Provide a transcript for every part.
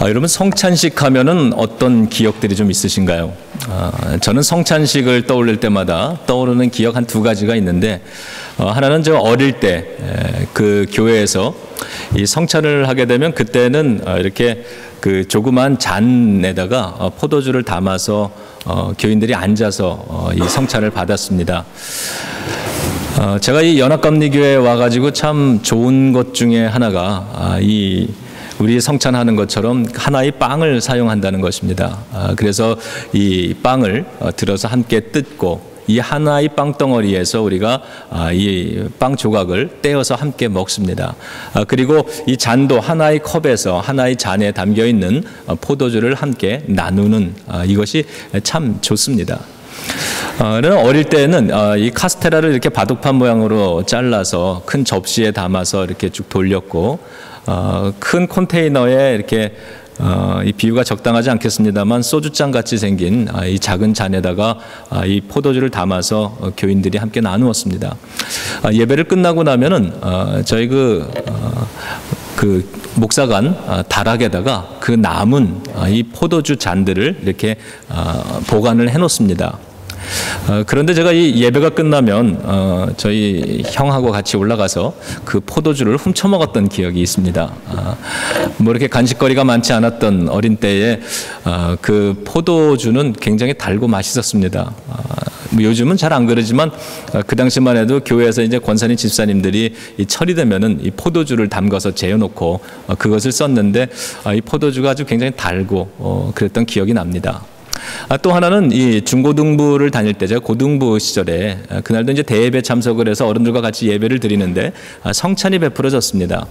여러분 성찬식 하면은 어떤 기억들이 좀 있으신가요? 저는 성찬식을 떠올릴 때마다 떠오르는 기억 한 두 가지가 있는데, 하나는 저 어릴 때 그 교회에서 이 성찬을 하게 되면 그때는 이렇게 그 조그만 잔에다가 포도주를 담아서 교인들이 앉아서 이 성찬을 받았습니다. 제가 이 연합감리교회에 와가지고 참 좋은 것 중에 하나가 이 우리 성찬하는 것처럼 하나의 빵을 사용한다는 것입니다. 그래서 이 빵을 들어서 함께 뜯고 이 하나의 빵덩어리에서 우리가 이 빵 조각을 떼어서 함께 먹습니다. 그리고 이 잔도 하나의 컵에서 하나의 잔에 담겨 있는 포도주를 함께 나누는 이것이 참 좋습니다. 어릴 때는 이 카스테라를 이렇게 바둑판 모양으로 잘라서 큰 접시에 담아서 이렇게 쭉 돌렸고, 큰 컨테이너에 이렇게 이 비유가 적당하지 않겠습니다만 소주잔 같이 생긴 이 작은 잔에다가 이 포도주를 담아서 교인들이 함께 나누었습니다. 예배를 끝나고 나면은 저희 그 목사관 다락에다가 그 남은 이 포도주 잔들을 이렇게 보관을 해놓습니다. 그런데 제가 이 예배가 끝나면 저희 형하고 같이 올라가서 그 포도주를 훔쳐 먹었던 기억이 있습니다. 뭐 이렇게 간식거리가 많지 않았던 어린 때에 그 포도주는 굉장히 달고 맛있었습니다. 요즘은 잘 안 그러지만 그 당시만 해도 교회에서 이제 권사님 집사님들이 이 철이 되면은 이 포도주를 담가서 재워놓고 그것을 썼는데 이 포도주가 아주 굉장히 달고 그랬던 기억이 납니다. 또 하나는 이 중고등부를 다닐 때, 제가 고등부 시절에 그날도 이제 대예배 참석을 해서 어른들과 같이 예배를 드리는데 성찬이 베풀어졌습니다.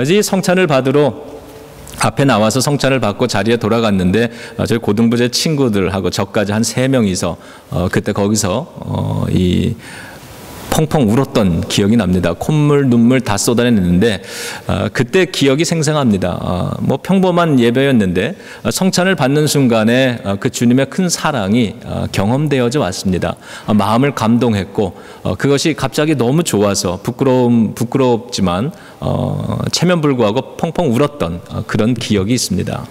이 성찬을 받으러 앞에 나와서 성찬을 받고 자리에 돌아갔는데 저희 고등부제 친구들하고 저까지 한 3명이서 그때 거기서 이 펑펑 울었던 기억이 납니다. 콧물, 눈물 다 쏟아냈는데 그때 기억이 생생합니다. 뭐 평범한 예배였는데 성찬을 받는 순간에 그 주님의 큰 사랑이 경험되어져 왔습니다. 마음을 감동했고 그것이 갑자기 너무 좋아서 부끄럽지만 체면불구하고 펑펑 울었던 그런 기억이 있습니다.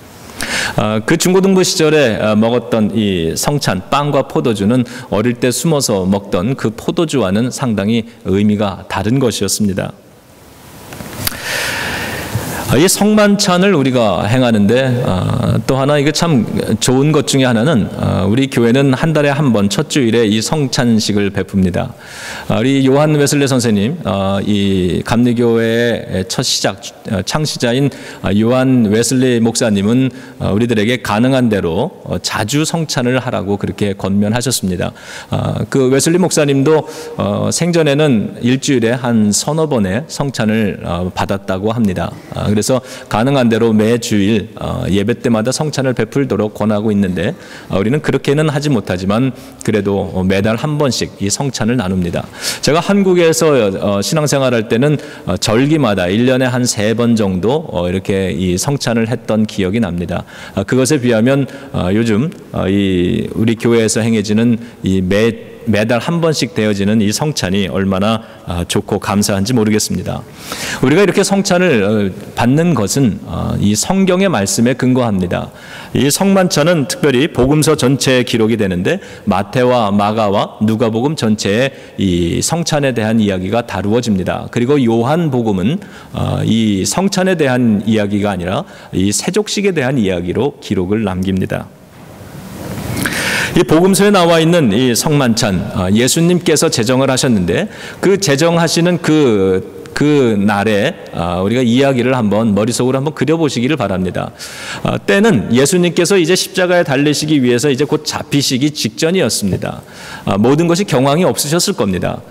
그 중고등부 시절에 먹었던 이 성찬, 빵과 포도주는 어릴 때 숨어서 먹던 그 포도주와는 상당히 의미가 다른 것이었습니다. 이 성만찬을 우리가 행하는데 또 하나 이게 참 좋은 것 중에 하나는 우리 교회는 한 달에 한 번 첫 주일에 이 성찬식을 베풉니다. 우리 요한 웨슬리 선생님, 이 감리교회의 첫 시작 창시자인 요한 웨슬리 목사님은 우리들에게 가능한 대로 자주 성찬을 하라고 그렇게 권면하셨습니다. 그 웨슬리 목사님도 생전에는 일주일에 한 서너 번의 성찬을 받았다고 합니다. 그래서 가능한 대로 매주일 예배 때마다 성찬을 베풀도록 권하고 있는데 우리는 그렇게는 하지 못하지만 그래도 매달 한 번씩 이 성찬을 나눕니다. 제가 한국에서 신앙생활할 때는 절기마다 1년에 한 3번 정도 이렇게 이 성찬을 했던 기억이 납니다. 그것에 비하면 요즘 우리 교회에서 행해지는 이 매달 한 번씩 되어지는 이 성찬이 얼마나 좋고 감사한지 모르겠습니다. 우리가 이렇게 성찬을 받는 것은 이 성경의 말씀에 근거합니다. 이 성만찬은 특별히 복음서 전체에 기록이 되는데 마태와 마가와 누가복음 전체에 이 성찬에 대한 이야기가 다루어집니다. 그리고 요한복음은 이 성찬에 대한 이야기가 아니라 이 세족식에 대한 이야기로 기록을 남깁니다. 이 복음서에 나와 있는 이 성만찬, 예수님께서 제정을 하셨는데 그 제정하시는 그 날에 우리가 이야기를 한번 머릿속으로 한번 그려보시기를 바랍니다. 때는 예수님께서 이제 십자가에 달리시기 위해서 이제 곧 잡히시기 직전이었습니다. 모든 것이 경황이 없으셨을 겁니다.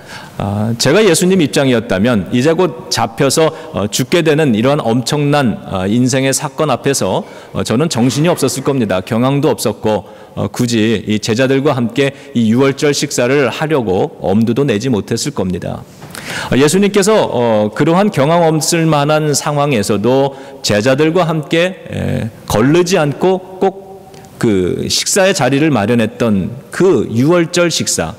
제가 예수님 입장이었다면 이제 곧 잡혀서 죽게 되는 이러한 엄청난 인생의 사건 앞에서 저는 정신이 없었을 겁니다. 경황도 없었고 굳이 이 제자들과 함께 이 유월절 식사를 하려고 엄두도 내지 못했을 겁니다. 예수님께서 그러한 경황 없을 만한 상황에서도 제자들과 함께 거르지 않고 꼭 그 식사의 자리를 마련했던 그 유월절 식사,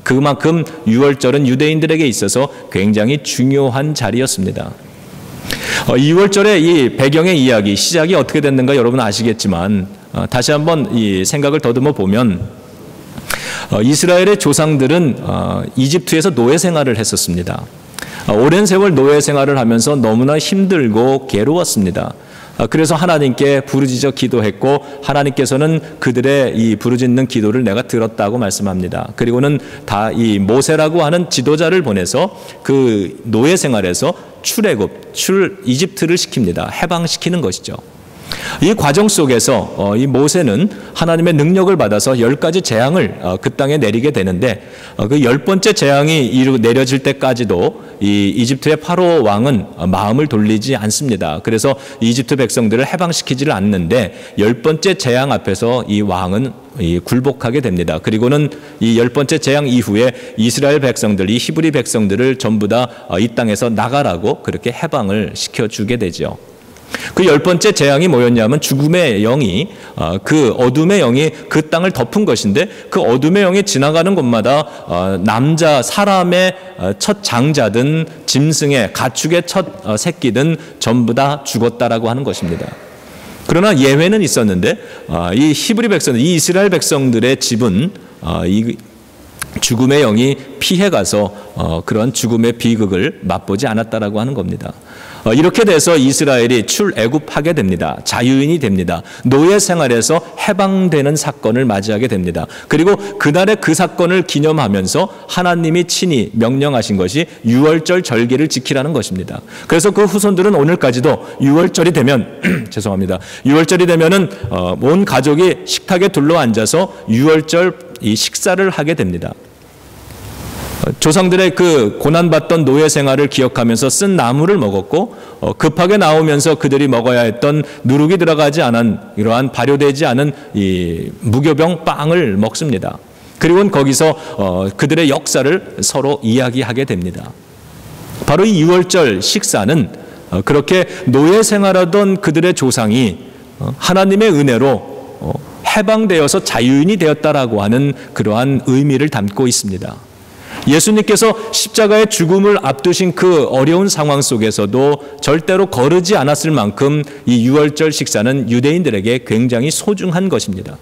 그만큼 유월절은 유대인들에게 있어서 굉장히 중요한 자리였습니다. 유월절의 이 배경의 이야기, 시작이 어떻게 됐는가 여러분 아시겠지만 다시 한번 이 생각을 더듬어 보면 이스라엘의 조상들은 이집트에서 노예 생활을 했었습니다. 오랜 세월 노예 생활을 하면서 너무나 힘들고 괴로웠습니다. 그래서 하나님께 부르짖어 기도했고 하나님께서는 그들의 이 부르짖는 기도를 내가 들었다고 말씀합니다. 그리고는 다 이 모세라고 하는 지도자를 보내서 그 노예 생활에서 이집트를 시킵니다. 해방시키는 것이죠. 이 과정 속에서 이 모세는 하나님의 능력을 받아서 10가지 재앙을 그 땅에 내리게 되는데 그 10번째 재앙이 내려질 때까지도 이 이집트의 파로 왕은 마음을 돌리지 않습니다. 그래서 이집트 백성들을 해방시키지를 않는데 10번째 재앙 앞에서 이 왕은 굴복하게 됩니다. 그리고는 이 10번째 재앙 이후에 이스라엘 백성들, 이 히브리 백성들을 전부 다 이 땅에서 나가라고 그렇게 해방을 시켜주게 되죠. 그 10번째 재앙이 뭐였냐면 죽음의 영이 그 어둠의 영이 그 땅을 덮은 것인데 그 어둠의 영이 지나가는 곳마다 사람의 첫 장자든 짐승의 가축의 첫 새끼든 전부 다 죽었다라고 하는 것입니다. 그러나 예외는 있었는데 이 히브리 백성들, 이 이스라엘 백성들의 집은 이 죽음의 영이 피해가서 그런 죽음의 비극을 맛보지 않았다라고 하는 겁니다. 이렇게 돼서 이스라엘이 출애굽하게 됩니다. 자유인이 됩니다. 노예 생활에서 해방되는 사건을 맞이하게 됩니다. 그리고 그날의 그 사건을 기념하면서 하나님이 친히 명령하신 것이 유월절 절기를 지키라는 것입니다. 그래서 그 후손들은 오늘까지도 유월절이 되면 죄송합니다. 유월절이 되면은 온 가족이 식탁에 둘러앉아서 유월절 이 식사를 하게 됩니다. 조상들의 그 고난받던 노예 생활을 기억하면서 쓴 나물을 먹었고 급하게 나오면서 그들이 먹어야 했던 누룩이 들어가지 않은 이러한 발효되지 않은 이 무교병 빵을 먹습니다. 그리고 거기서 그들의 역사를 서로 이야기하게 됩니다. 바로 이 유월절 식사는 그렇게 노예 생활하던 그들의 조상이 하나님의 은혜로 해방되어서 자유인이 되었다라고 하는 그러한 의미를 담고 있습니다. 예수님께서 십자가의 죽음을 앞두신 그 어려운 상황 속에서도 절대로 거르지 않았을 만큼 이 유월절 식사는 유대인들에게 굉장히 소중한 것입니다.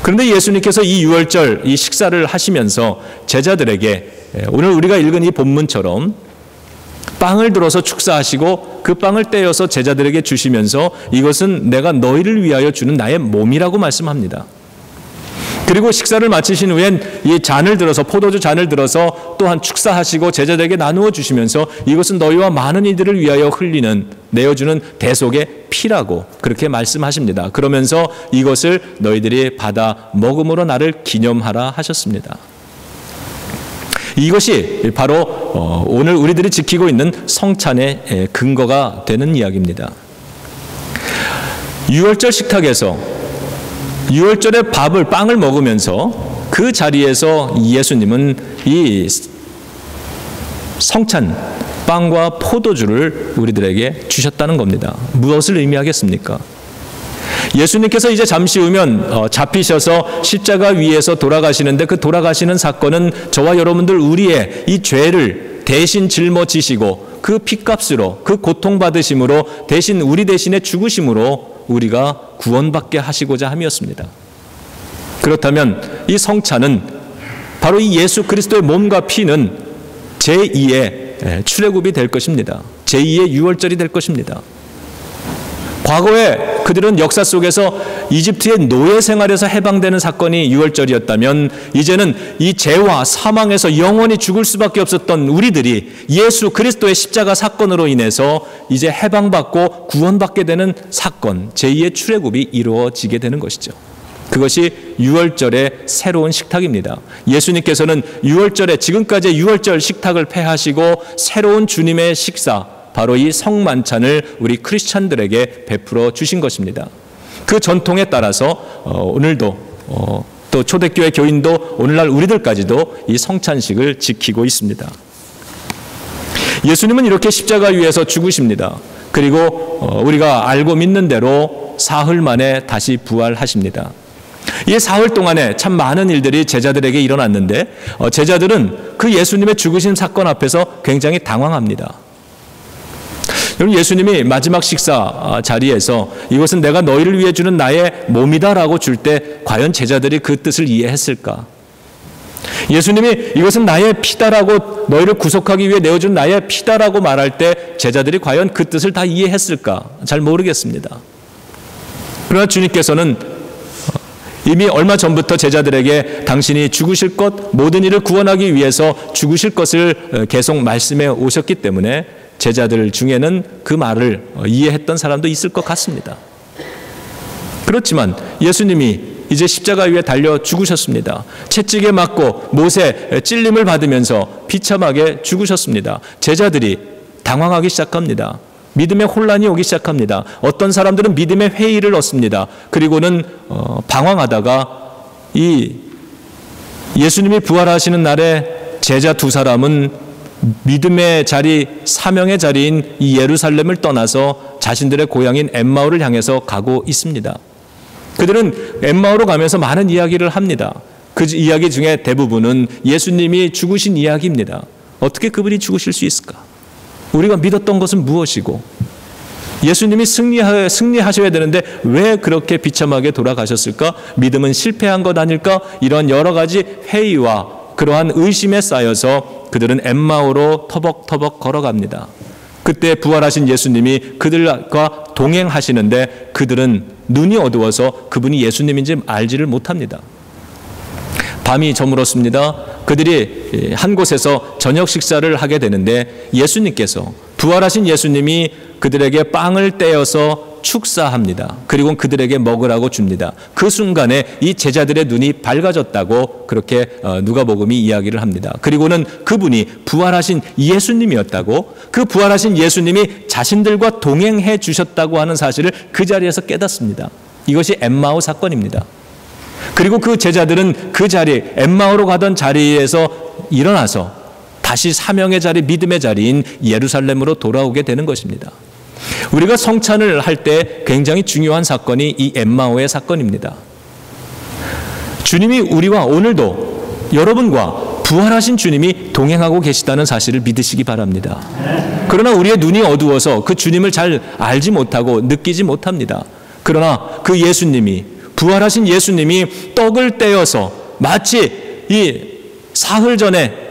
그런데 예수님께서 이 유월절 이 식사를 하시면서 제자들에게 오늘 우리가 읽은 이 본문처럼 빵을 들어서 축사하시고 그 빵을 떼어서 제자들에게 주시면서 이것은 내가 너희를 위하여 주는 나의 몸이라고 말씀합니다. 그리고 식사를 마치신 후엔 이 잔을 들어서 포도주 잔을 들어서 또한 축사하시고 제자들에게 나누어 주시면서 이것은 너희와 많은 이들을 위하여 내어주는 대속의 피라고 그렇게 말씀하십니다. 그러면서 이것을 너희들이 받아 먹음으로 나를 기념하라 하셨습니다. 이것이 바로 오늘 우리들이 지키고 있는 성찬의 근거가 되는 이야기입니다. 유월절 식탁에서 유월절에 빵을 먹으면서 그 자리에서 예수님은 이 성찬 빵과 포도주를 우리들에게 주셨다는 겁니다. 무엇을 의미하겠습니까? 예수님께서 이제 잠시 후면 잡히셔서 십자가 위에서 돌아가시는데 그 돌아가시는 사건은 저와 여러분들 우리의 이 죄를 대신 짊어지시고 그 핏값으로 그 고통받으심으로 대신 우리 대신에 죽으심으로 우리가 구원받게 하시고자 함이었습니다. 그렇다면 이 성찬은 바로 이 예수 그리스도의 몸과 피는 제2의 출애굽이 될 것입니다. 제2의 유월절이 될 것입니다. 과거에 그들은 역사 속에서 이집트의 노예 생활에서 해방되는 사건이 유월절이었다면 이제는 이 죄와 사망에서 영원히 죽을 수밖에 없었던 우리들이 예수 그리스도의 십자가 사건으로 인해서 이제 해방받고 구원받게 되는 사건, 제2의 출애굽이 이루어지게 되는 것이죠. 그것이 유월절의 새로운 식탁입니다. 예수님께서는 유월절에 지금까지의 유월절 식탁을 폐하시고 새로운 주님의 식사, 바로 이 성만찬을 우리 크리스찬들에게 베풀어 주신 것입니다. 그 전통에 따라서 오늘도 또 초대교회 교인도 오늘날 우리들까지도 이 성찬식을 지키고 있습니다. 예수님은 이렇게 십자가 위에서 죽으십니다. 그리고 우리가 알고 믿는 대로 사흘 만에 다시 부활하십니다. 이 사흘 동안에 참 많은 일들이 제자들에게 일어났는데 제자들은 그 예수님의 죽으신 사건 앞에서 굉장히 당황합니다. 여러분, 예수님이 마지막 식사 자리에서 이것은 내가 너희를 위해 주는 나의 몸이다라고 줄 때 과연 제자들이 그 뜻을 이해했을까? 예수님이 이것은 나의 피다라고, 너희를 구속하기 위해 내어준 나의 피다라고 말할 때 제자들이 과연 그 뜻을 다 이해했을까? 잘 모르겠습니다. 그러나 주님께서는 이미 얼마 전부터 제자들에게 당신이 죽으실 것, 모든 일을 구원하기 위해서 죽으실 것을 계속 말씀해 오셨기 때문에 제자들 중에는 그 말을 이해했던 사람도 있을 것 같습니다. 그렇지만 예수님이 이제 십자가 위에 달려 죽으셨습니다. 채찍에 맞고 못에 찔림을 받으면서 비참하게 죽으셨습니다. 제자들이 당황하기 시작합니다. 믿음의 혼란이 오기 시작합니다. 어떤 사람들은 믿음의 회의를 얻습니다. 그리고는 방황하다가 이 예수님이 부활하시는 날에 제자 두 사람은 믿음의 자리, 사명의 자리인 이 예루살렘을 떠나서 자신들의 고향인 엠마오를 향해서 가고 있습니다. 그들은 엠마오로 가면서 많은 이야기를 합니다. 그 이야기 중에 대부분은 예수님이 죽으신 이야기입니다. 어떻게 그분이 죽으실 수 있을까? 우리가 믿었던 것은 무엇이고, 예수님이 승리하셔야 되는데 왜 그렇게 비참하게 돌아가셨을까? 믿음은 실패한 것 아닐까? 이런 여러 가지 회의와 그러한 의심에 쌓여서 그들은 엠마오로 터벅터벅 걸어갑니다. 그때 부활하신 예수님이 그들과 동행하시는데 그들은 눈이 어두워서 그분이 예수님인지 알지를 못합니다. 밤이 저물었습니다. 그들이 한 곳에서 저녁 식사를 하게 되는데 예수님께서, 부활하신 예수님이 그들에게 빵을 떼어서 축사합니다. 그리고 그들에게 먹으라고 줍니다. 그 순간에 이 제자들의 눈이 밝아졌다고 그렇게 누가복음이 이야기를 합니다. 그리고는 그분이 부활하신 예수님이었다고, 그 부활하신 예수님이 자신들과 동행해 주셨다고 하는 사실을 그 자리에서 깨닫습니다. 이것이 엠마오 사건입니다. 그리고 그 제자들은 그 자리, 엠마오로 가던 자리에서 일어나서 다시 사명의 자리, 믿음의 자리인 예루살렘으로 돌아오게 되는 것입니다. 우리가 성찬을 할 때 굉장히 중요한 사건이 이 엠마오의 사건입니다. 주님이 우리와 오늘도 여러분과 부활하신 주님이 동행하고 계시다는 사실을 믿으시기 바랍니다. 그러나 우리의 눈이 어두워서 그 주님을 잘 알지 못하고 느끼지 못합니다. 그러나 그 예수님이, 부활하신 예수님이 떡을 떼어서 마치 이 사흘 전에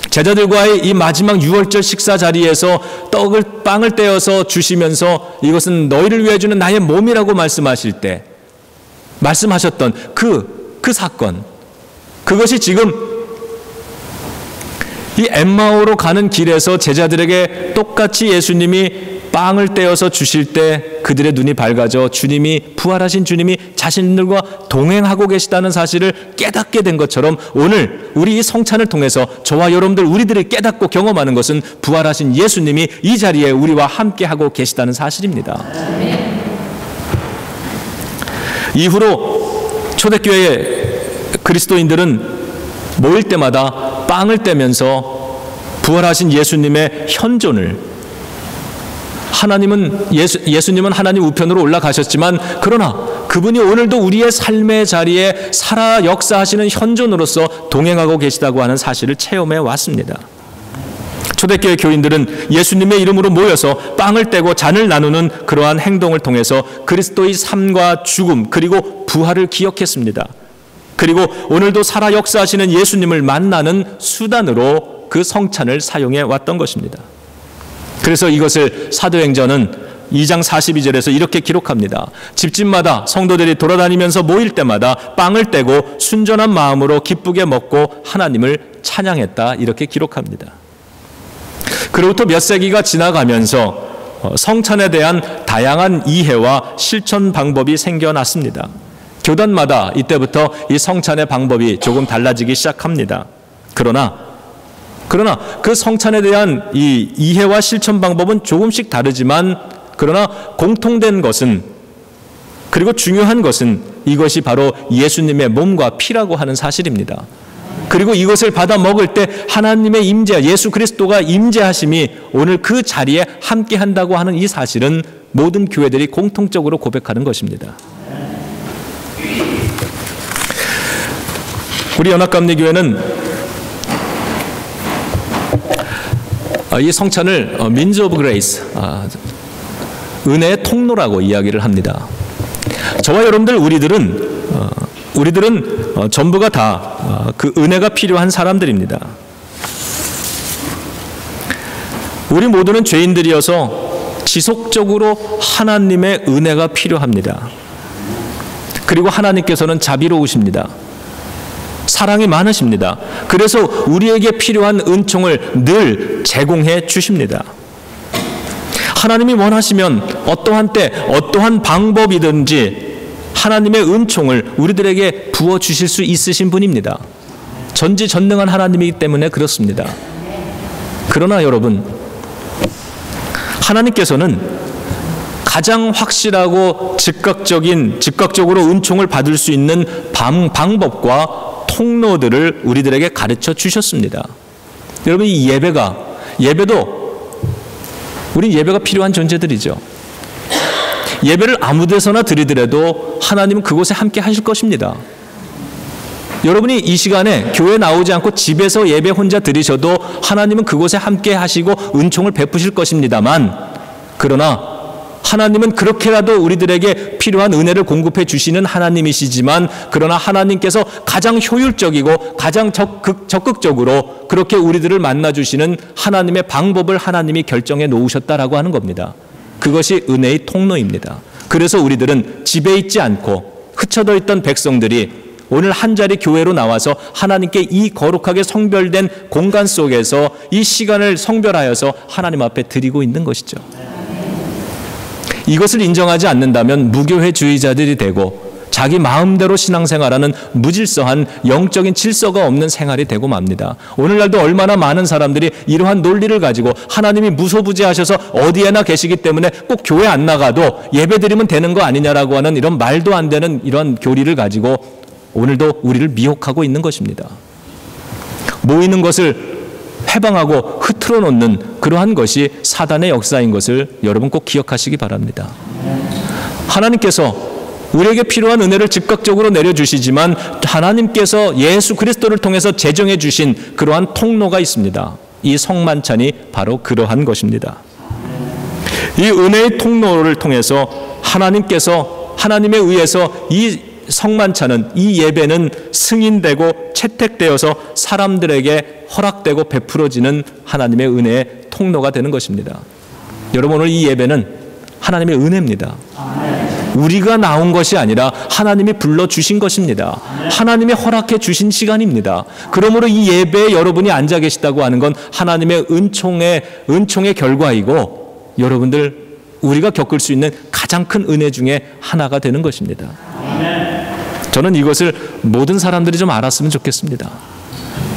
제자들과의 이 마지막 유월절 식사 자리에서 빵을 떼어서 주시면서 이것은 너희를 위해 주는 나의 몸이라고 말씀하실 때 말씀하셨던 그 사건, 그것이 지금 이 엠마오로 가는 길에서 제자들에게 똑같이 예수님이 빵을 떼어서 주실 때 그들의 눈이 밝아져 주님이, 부활하신 주님이 자신들과 동행하고 계시다는 사실을 깨닫게 된 것처럼 오늘 우리 이 성찬을 통해서 저와 여러분들 우리들이 깨닫고 경험하는 것은 부활하신 예수님이 이 자리에 우리와 함께하고 계시다는 사실입니다. 이후로 초대교회의 그리스도인들은 모일 때마다 빵을 떼면서 부활하신 예수님의 현존을, 예수님은 하나님 우편으로 올라가셨지만 그러나 그분이 오늘도 우리의 삶의 자리에 살아 역사하시는 현존으로서 동행하고 계시다고 하는 사실을 체험해 왔습니다. 초대교회 교인들은 예수님의 이름으로 모여서 빵을 떼고 잔을 나누는 그러한 행동을 통해서 그리스도의 삶과 죽음 그리고 부활을 기억했습니다. 그리고 오늘도 살아 역사하시는 예수님을 만나는 수단으로 그 성찬을 사용해 왔던 것입니다. 그래서 이것을 사도행전은 2장 42절에서 이렇게 기록합니다. 집집마다 성도들이 돌아다니면서 모일 때마다 빵을 떼고 순전한 마음으로 기쁘게 먹고 하나님을 찬양했다, 이렇게 기록합니다. 그로부터 몇 세기가 지나가면서 성찬에 대한 다양한 이해와 실천 방법이 생겨났습니다. 교단마다 이때부터 이 성찬의 방법이 조금 달라지기 시작합니다. 그러나 그 성찬에 대한 이 이해와 실천 방법은 조금씩 다르지만 그러나 공통된 것은, 그리고 중요한 것은 이것이 바로 예수님의 몸과 피라고 하는 사실입니다. 그리고 이것을 받아 먹을 때 하나님의 임재, 예수 그리스도가 임재하심이 오늘 그 자리에 함께 한다고 하는 이 사실은 모든 교회들이 공통적으로 고백하는 것입니다. 우리 연합감리교회는 이 성찬을 Means of Grace, 은혜의 통로라고 이야기를 합니다. 저와 여러분들 우리들은 전부가 다 그 은혜가 필요한 사람들입니다. 우리 모두는 죄인들이어서 지속적으로 하나님의 은혜가 필요합니다. 그리고 하나님께서는 자비로우십니다. 사랑이 많으십니다. 그래서 우리에게 필요한 은총을 늘 제공해 주십니다. 하나님이 원하시면 어떠한 때 어떠한 방법이든지 하나님의 은총을 우리들에게 부어주실 수 있으신 분입니다. 전지전능한 하나님이기 때문에 그렇습니다. 그러나 여러분, 하나님께서는 가장 확실하고 즉각적으로 은총을 받을 수 있는 방법과 통로들을 우리들에게 가르쳐 주셨습니다. 여러분, 이 우리 예배가 필요한 존재들이죠. 예배를 아무 데서나 드리더라도 하나님은 그곳에 함께 하실 것입니다. 여러분이 이 시간에 교회 나오지 않고 집에서 예배 혼자 드리셔도 하나님은 그곳에 함께 하시고 은총을 베푸실 것입니다만, 그러나 하나님은 그렇게라도 우리들에게 필요한 은혜를 공급해 주시는 하나님이시지만, 그러나 하나님께서 가장 효율적이고 가장 적극적으로 그렇게 우리들을 만나주시는 하나님의 방법을 하나님이 결정해 놓으셨다라고 하는 겁니다. 그것이 은혜의 통로입니다. 그래서 우리들은 집에 있지 않고 흩어져 있던 백성들이 오늘 한자리 교회로 나와서 하나님께 이 거룩하게 성별된 공간 속에서 이 시간을 성별하여서 하나님 앞에 드리고 있는 것이죠. 이것을 인정하지 않는다면 무교회주의자들이 되고 자기 마음대로 신앙생활하는 무질서한 영적인 질서가 없는 생활이 되고 맙니다. 오늘날도 얼마나 많은 사람들이 이러한 논리를 가지고 하나님이 무소부지하셔서 어디에나 계시기 때문에 꼭 교회 안 나가도 예배드리면 되는 거 아니냐라고 하는 이런 말도 안 되는 이런 교리를 가지고 오늘도 우리를 미혹하고 있는 것입니다. 모이는 것을 해방하고 흐트러 놓는 그러한 것이 사단의 역사인 것을 여러분 꼭 기억하시기 바랍니다. 하나님께서 우리에게 필요한 은혜를 즉각적으로 내려주시지만 하나님께서 예수 그리스도를 통해서 제정해 주신 그러한 통로가 있습니다. 이 성만찬이 바로 그러한 것입니다. 이 은혜의 통로를 통해서 하나님에 의해서 이 성만찬은, 이 예배는 승인되고 채택되어서 사람들에게 허락되고 베풀어지는 하나님의 은혜의 통로가 되는 것입니다. 여러분, 오늘 이 예배는 하나님의 은혜입니다. 우리가 나온 것이 아니라 하나님이 불러주신 것입니다. 하나님이 허락해 주신 시간입니다. 그러므로 이 예배에 여러분이 앉아 계시다고 하는 건 하나님의 은총의 결과이고, 여러분들 우리가 겪을 수 있는 가장 큰 은혜 중에 하나가 되는 것입니다. 저는 이것을 모든 사람들이 좀 알았으면 좋겠습니다.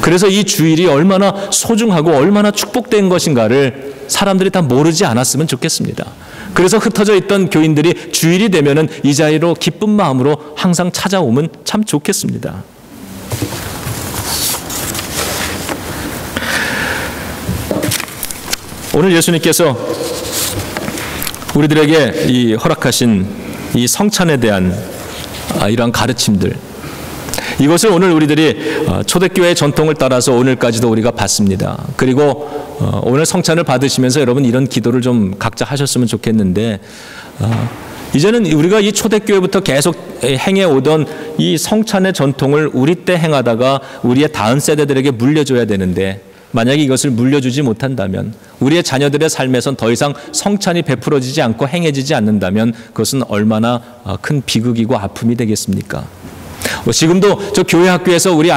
그래서 이 주일이 얼마나 소중하고 얼마나 축복된 것인가를 사람들이 다 모르지 않았으면 좋겠습니다. 그래서 흩어져 있던 교인들이 주일이 되면은 이 자리로 기쁜 마음으로 항상 찾아오면 참 좋겠습니다. 오늘 예수님께서 우리들에게 이 허락하신 이 성찬에 대한 이러한 가르침들, 이것을 오늘 우리들이 초대교회의 전통을 따라서 오늘까지도 우리가 받습니다. 그리고 오늘 성찬을 받으시면서 여러분 이런 기도를 좀 각자 하셨으면 좋겠는데, 이제는 우리가 이 초대교회부터 계속 행해오던 이 성찬의 전통을 우리 때 행하다가 우리의 다음 세대들에게 물려줘야 되는데, 만약에 이것을 물려주지 못한다면, 우리의 자녀들의 삶에선 더 이상 성찬이 베풀어지지 않고 행해지지 않는다면 그것은 얼마나 큰 비극이고 아픔이 되겠습니까? 지금도 저 교회 학교에서 우리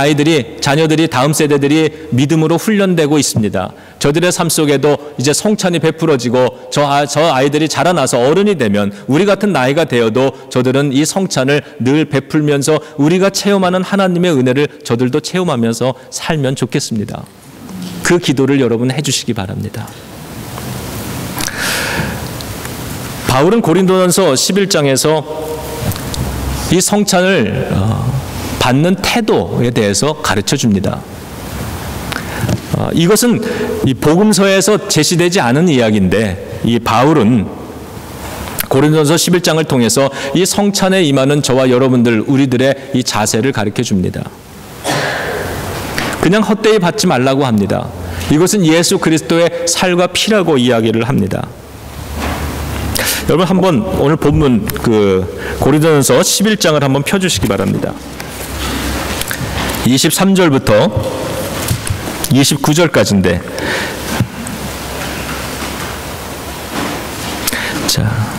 자녀들이, 다음 세대들이 믿음으로 훈련되고 있습니다. 저들의 삶 속에도 이제 성찬이 베풀어지고 저 아이들이 자라나서 어른이 되면, 우리 같은 나이가 되어도 저들은 이 성찬을 늘 베풀면서 우리가 체험하는 하나님의 은혜를 저들도 체험하면서 살면 좋겠습니다. 그 기도를 여러분 해주시기 바랍니다. 바울은 고린도전서 11장에서 이 성찬을 받는 태도에 대해서 가르쳐 줍니다. 이것은 이 복음서에서 제시되지 않은 이야기인데, 이 바울은 고린도전서 11장을 통해서 이 성찬에 임하는 저와 여러분들, 우리들의 이 자세를 가르쳐 줍니다. 그냥 헛되이 받지 말라고 합니다. 이것은 예수 그리스도의 살과 피라고 이야기를 합니다. 여러분 한번 오늘 본문 고린도전서 11장을 한번 펴주시기 바랍니다. 23절부터 29절까지인데, 자,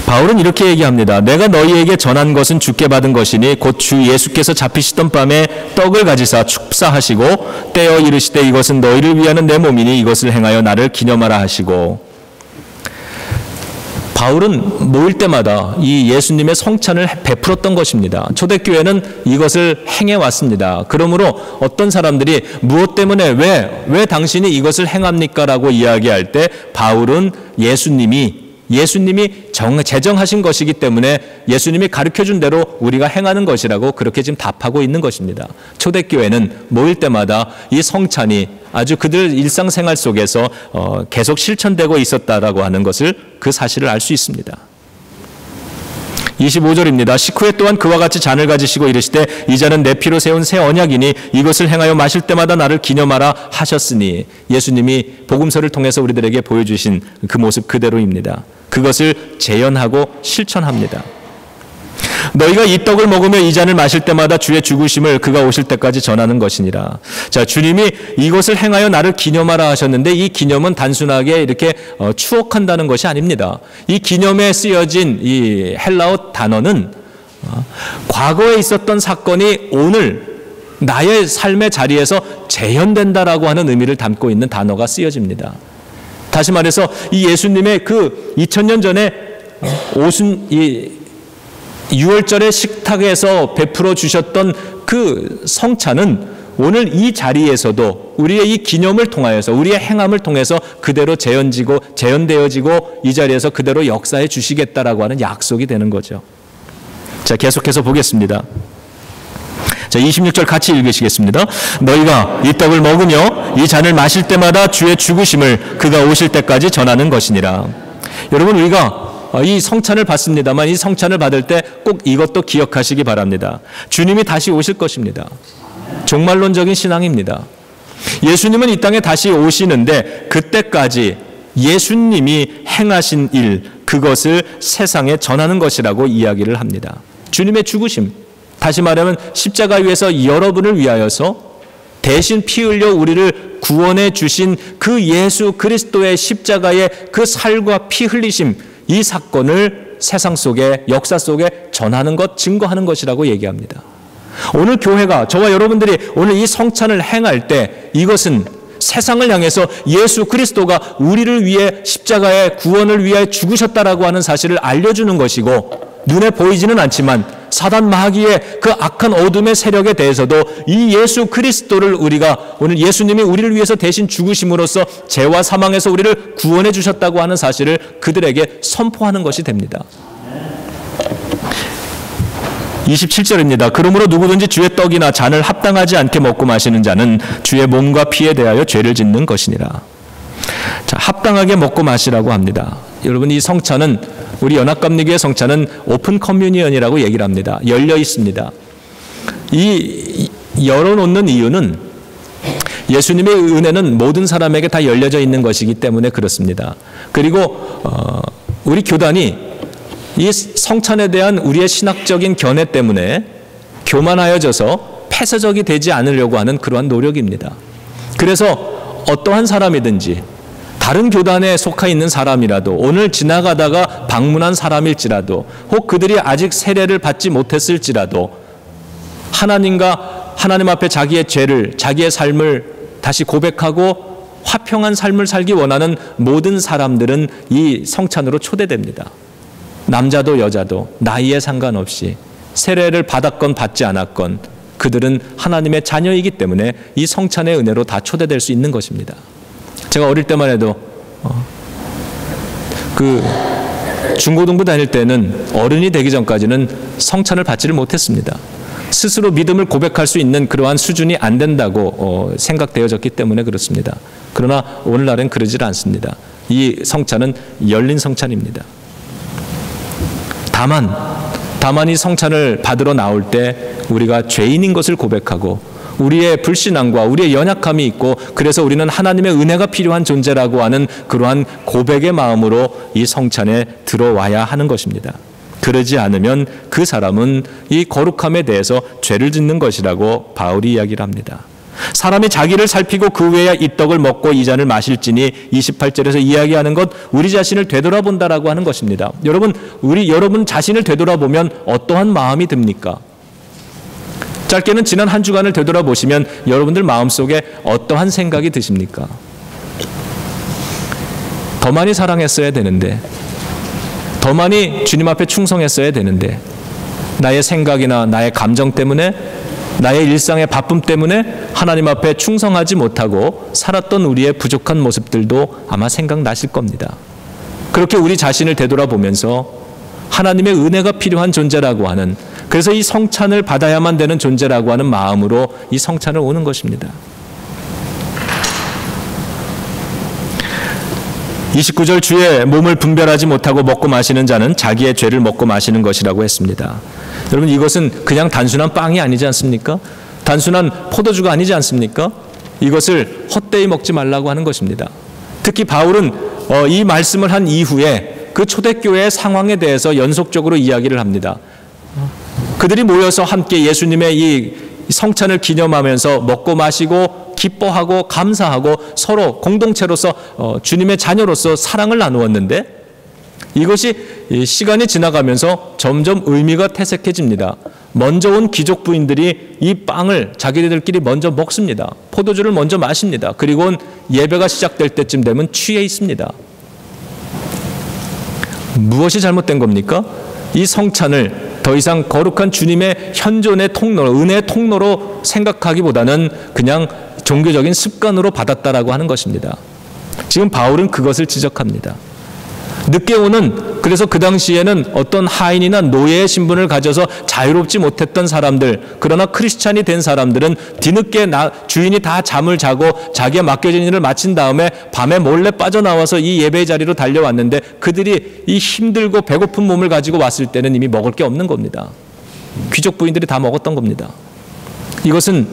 바울은 이렇게 얘기합니다. 내가 너희에게 전한 것은 주께 받은 것이니 곧 주 예수께서 잡히시던 밤에 떡을 가지사 축사하시고 떼어 이르시되 이것은 너희를 위하는 내 몸이니 이것을 행하여 나를 기념하라 하시고. 바울은 모일 때마다 이 예수님의 성찬을 베풀었던 것입니다. 초대교회는 이것을 행해왔습니다. 그러므로 어떤 사람들이 무엇 때문에 왜 당신이 이것을 행합니까? 라고 이야기할 때 바울은 예수님이 제정하신 것이기 때문에 예수님이 가르쳐준 대로 우리가 행하는 것이라고 그렇게 지금 답하고 있는 것입니다. 초대교회는 모일 때마다 이 성찬이 아주 그들 일상생활 속에서 계속 실천되고 있었다라고 하는 것을, 그 사실을 알 수 있습니다. 25절입니다. 식후에 또한 그와 같이 잔을 가지시고 이르시되 이 잔은 내 피로 세운 새 언약이니 이것을 행하여 마실 때마다 나를 기념하라 하셨으니. 예수님이 복음서를 통해서 우리들에게 보여주신 그 모습 그대로입니다. 그것을 재현하고 실천합니다. 너희가 이 떡을 먹으며 이 잔을 마실 때마다 주의 죽으심을 그가 오실 때까지 전하는 것이니라. 자, 주님이 이것을 행하여 나를 기념하라 하셨는데, 이 기념은 단순하게 이렇게 추억한다는 것이 아닙니다. 이 기념에 쓰여진 이 헬라어 단어는 과거에 있었던 사건이 오늘 나의 삶의 자리에서 재현된다라고 하는 의미를 담고 있는 단어가 쓰여집니다. 다시 말해서 이 예수님의 그 2000년 전에 유월절의 식탁에서 베풀어 주셨던 그 성찬은 오늘 이 자리에서도 우리의 이 기념을 통하여서, 우리의 행함을 통해서 그대로 재현되어지고 이 자리에서 그대로 역사해 주시겠다라고 하는 약속이 되는 거죠. 자, 계속해서 보겠습니다. 자, 26절 같이 읽으시겠습니다. 너희가 이 떡을 먹으며 이 잔을 마실 때마다 주의 죽으심을 그가 오실 때까지 전하는 것이니라. 여러분, 우리가 이 성찬을 받습니다만 이 성찬을 받을 때 꼭 이것도 기억하시기 바랍니다. 주님이 다시 오실 것입니다. 종말론적인 신앙입니다. 예수님은 이 땅에 다시 오시는데 그때까지 예수님이 행하신 일, 그것을 세상에 전하는 것이라고 이야기를 합니다. 주님의 죽으심, 다시 말하면 십자가 위에서 여러분을 위하여서 대신 피 흘려 우리를 구원해 주신 그 예수 그리스도의 십자가의 그 살과 피 흘리심, 이 사건을 세상 속에, 역사 속에 전하는 것, 증거하는 것이라고 얘기합니다. 오늘 교회가, 저와 여러분들이 오늘 이 성찬을 행할 때 이것은 세상을 향해서 예수 그리스도가 우리를 위해 십자가의 구원을 위해 죽으셨다라고 하는 사실을 알려주는 것이고, 눈에 보이지는 않지만 사단 마귀의 그 악한 어둠의 세력에 대해서도 이 예수 그리스도를 우리가, 오늘 예수님이 우리를 위해서 대신 죽으심으로써 죄와 사망에서 우리를 구원해 주셨다고 하는 사실을 그들에게 선포하는 것이 됩니다. 27절입니다. 그러므로 누구든지 주의 떡이나 잔을 합당하지 않게 먹고 마시는 자는 주의 몸과 피에 대하여 죄를 짓는 것이니라. 자, 합당하게 먹고 마시라고 합니다. 여러분, 이 성찬은, 우리 연합감리교회 성찬은 오픈 커뮤니언이라고 얘기를 합니다. 열려 있습니다. 이 열어놓는 이유는 예수님의 은혜는 모든 사람에게 다 열려져 있는 것이기 때문에 그렇습니다. 그리고 우리 교단이 이 성찬에 대한 우리의 신학적인 견해 때문에 교만하여져서 폐쇄적이 되지 않으려고 하는 그러한 노력입니다. 그래서 어떠한 사람이든지, 다른 교단에 속해 있는 사람이라도, 오늘 지나가다가 방문한 사람일지라도, 혹 그들이 아직 세례를 받지 못했을지라도 하나님 앞에 자기의 죄를, 자기의 삶을 다시 고백하고 화평한 삶을 살기 원하는 모든 사람들은 이 성찬으로 초대됩니다. 남자도 여자도 나이에 상관없이, 세례를 받았건 받지 않았건 그들은 하나님의 자녀이기 때문에 이 성찬의 은혜로 다 초대될 수 있는 것입니다. 제가 어릴 때만 해도 중고등부 다닐 때는 어른이 되기 전까지는 성찬을 받지를 못했습니다. 스스로 믿음을 고백할 수 있는 그러한 수준이 안 된다고 생각되어졌기 때문에 그렇습니다. 그러나 오늘날은 그러질 않습니다. 이 성찬은 열린 성찬입니다. 다만 이 성찬을 받으러 나올 때 우리가 죄인인 것을 고백하고 우리의 불신앙과 우리의 연약함이 있고 그래서 우리는 하나님의 은혜가 필요한 존재라고 하는 그러한 고백의 마음으로 이 성찬에 들어와야 하는 것입니다. 그러지 않으면 그 사람은 이 거룩함에 대해서 죄를 짓는 것이라고 바울이 이야기를 합니다. 사람이 자기를 살피고 그 외에 이 떡을 먹고 이 잔을 마실지니 28절에서 이야기하는 것 우리 자신을 되돌아본다라고 하는 것입니다. 여러분 자신을 되돌아보면 어떠한 마음이 듭니까? 짧게는 지난 한 주간을 되돌아보시면 여러분들 마음속에 어떠한 생각이 드십니까? 더 많이 사랑했어야 되는데, 더 많이 주님 앞에 충성했어야 되는데, 나의 생각이나 나의 감정 때문에, 나의 일상의 바쁨 때문에 하나님 앞에 충성하지 못하고 살았던 우리의 부족한 모습들도 아마 생각나실 겁니다. 그렇게 우리 자신을 되돌아보면서 하나님의 은혜가 필요한 존재라고 하는, 그래서 이 성찬을 받아야만 되는 존재라고 하는 마음으로 이 성찬을 오는 것입니다. 29절 주의 몸을 분별하지 못하고 먹고 마시는 자는 자기의 죄를 먹고 마시는 것이라고 했습니다. 여러분, 이것은 그냥 단순한 빵이 아니지 않습니까? 단순한 포도주가 아니지 않습니까? 이것을 헛되이 먹지 말라고 하는 것입니다. 특히 바울은 이 말씀을 한 이후에 그 초대교회의 상황에 대해서 연속적으로 이야기를 합니다. 그들이 모여서 함께 예수님의 이 성찬을 기념하면서 먹고 마시고 기뻐하고 감사하고 서로 공동체로서 주님의 자녀로서 사랑을 나누었는데, 이것이 시간이 지나가면서 점점 의미가 퇴색해집니다. 먼저 온 귀족 부인들이 이 빵을 자기들끼리 먼저 먹습니다. 포도주를 먼저 마십니다. 그리고는 예배가 시작될 때쯤 되면 취해 있습니다. 무엇이 잘못된 겁니까? 이 성찬을 더 이상 거룩한 주님의 현존의 통로로, 은혜의 통로로 생각하기보다는 그냥 종교적인 습관으로 받았다라고 하는 것입니다. 지금 바울은 그것을 지적합니다. 늦게 오는, 그래서 그 당시에는 어떤 하인이나 노예의 신분을 가져서 자유롭지 못했던 사람들, 그러나 크리스찬이 된 사람들은 뒤늦게 주인이 다 잠을 자고 자기가 맡겨진 일을 마친 다음에 밤에 몰래 빠져나와서 이 예배의 자리로 달려왔는데, 그들이 이 힘들고 배고픈 몸을 가지고 왔을 때는 이미 먹을 게 없는 겁니다. 귀족 부인들이 다 먹었던 겁니다. 이것은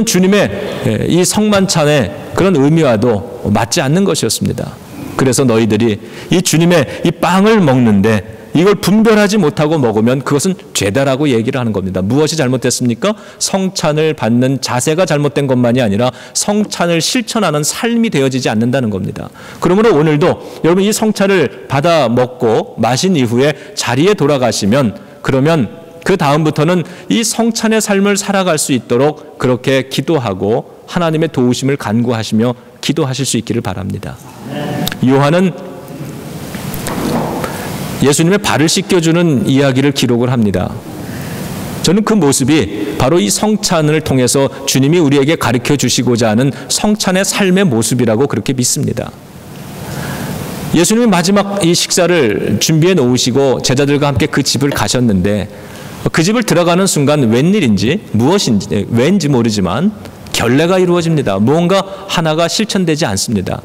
주님의 이 성만찬의 그런 의미와도 맞지 않는 것이었습니다. 그래서 너희들이 이 주님의 이 빵을 먹는데 이걸 분별하지 못하고 먹으면 그것은 죄다라고 얘기를 하는 겁니다. 무엇이 잘못됐습니까? 성찬을 받는 자세가 잘못된 것만이 아니라 성찬을 실천하는 삶이 되어지지 않는다는 겁니다. 그러므로 오늘도 여러분 이 성찬을 받아 먹고 마신 이후에 자리에 돌아가시면, 그러면 그 다음부터는 이 성찬의 삶을 살아갈 수 있도록 그렇게 기도하고 하나님의 도우심을 간구하시며 기도하실 수 있기를 바랍니다. 요한은 예수님의 발을 씻겨주는 이야기를 기록을 합니다. 저는 그 모습이 바로 이 성찬을 통해서 주님이 우리에게 가르쳐 주시고자 하는 성찬의 삶의 모습이라고 그렇게 믿습니다. 예수님이 마지막 이 식사를 준비해 놓으시고 제자들과 함께 그 집을 가셨는데, 그 집을 들어가는 순간 웬일인지 무엇인지 왠지 모르지만 결례가 이루어집니다. 무언가 하나가 실천되지 않습니다.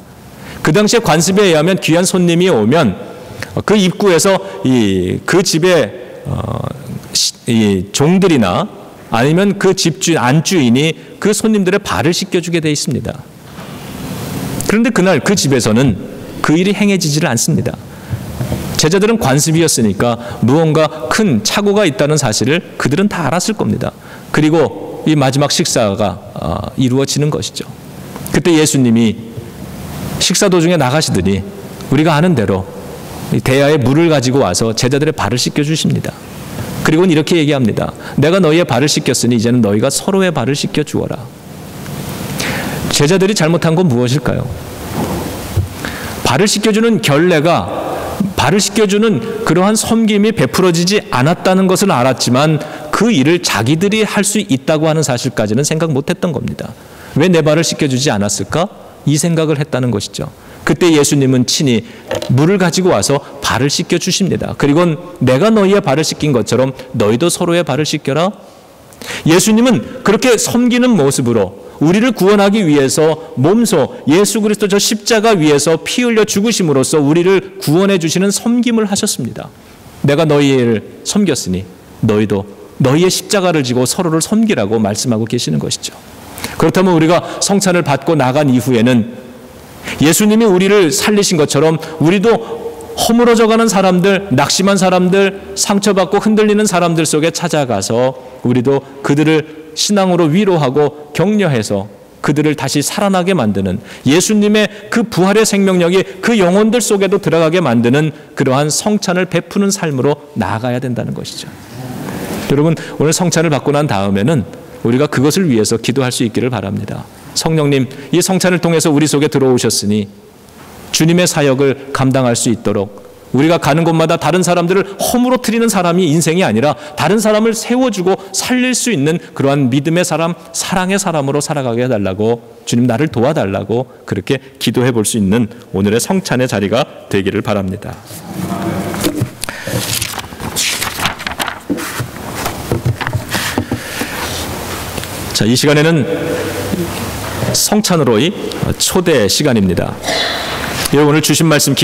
그 당시에 관습에 의하면 귀한 손님이 오면 그 입구에서 그 집의 이 종들이나 아니면 그 집주인, 안주인이 그 손님들의 발을 씻겨주게 되어 있습니다. 그런데 그날 그 집에서는 그 일이 행해지지를 않습니다. 제자들은 관습이었으니까 무언가 큰 착오가 있다는 사실을 그들은 다 알았을 겁니다. 그리고 이 마지막 식사가 이루어지는 것이죠. 그때 예수님이 식사 도중에 나가시더니 우리가 아는 대로 대야에 물을 가지고 와서 제자들의 발을 씻겨주십니다. 그리고는 이렇게 얘기합니다. 내가 너희의 발을 씻겼으니 이제는 너희가 서로의 발을 씻겨주어라. 제자들이 잘못한 건 무엇일까요? 발을 씻겨주는 결례가, 발을 씻겨주는 그러한 섬김이 베풀어지지 않았다는 것을 알았지만 그 일을 자기들이 할 수 있다고 하는 사실까지는 생각 못했던 겁니다. 왜 내 발을 씻겨주지 않았을까? 이 생각을 했다는 것이죠. 그때 예수님은 친히 물을 가지고 와서 발을 씻겨주십니다. 그리고 내가 너희의 발을 씻긴 것처럼 너희도 서로의 발을 씻겨라. 예수님은 그렇게 섬기는 모습으로 우리를 구원하기 위해서 몸소 예수 그리스도 저 십자가 위에서 피 흘려 죽으심으로써 우리를 구원해 주시는 섬김을 하셨습니다. 내가 너희를 섬겼으니 너희도 너희의 십자가를 지고 서로를 섬기라고 말씀하고 계시는 것이죠. 그렇다면 우리가 성찬을 받고 나간 이후에는 예수님이 우리를 살리신 것처럼 우리도 허물어져가는 사람들, 낙심한 사람들, 상처받고 흔들리는 사람들 속에 찾아가서 우리도 그들을 신앙으로 위로하고 격려해서 그들을 다시 살아나게 만드는, 예수님의 그 부활의 생명력이 그 영혼들 속에도 들어가게 만드는 그러한 성찬을 베푸는 삶으로 나아가야 된다는 것이죠. 여러분, 오늘 성찬을 받고 난 다음에는 우리가 그것을 위해서 기도할 수 있기를 바랍니다. 성령님, 이 성찬을 통해서 우리 속에 들어오셨으니 주님의 사역을 감당할 수 있도록 우리가 가는 곳마다 다른 사람들을 허물어뜨리는 사람이 인생이 아니라 다른 사람을 세워주고 살릴 수 있는 그러한 믿음의 사람, 사랑의 사람으로 살아가게 해달라고, 주님 나를 도와달라고 그렇게 기도해 볼 수 있는 오늘의 성찬의 자리가 되기를 바랍니다. 자, 이 시간에는 성찬으로의 초대 시간입니다. 여러분, 오늘 주신 말씀 기억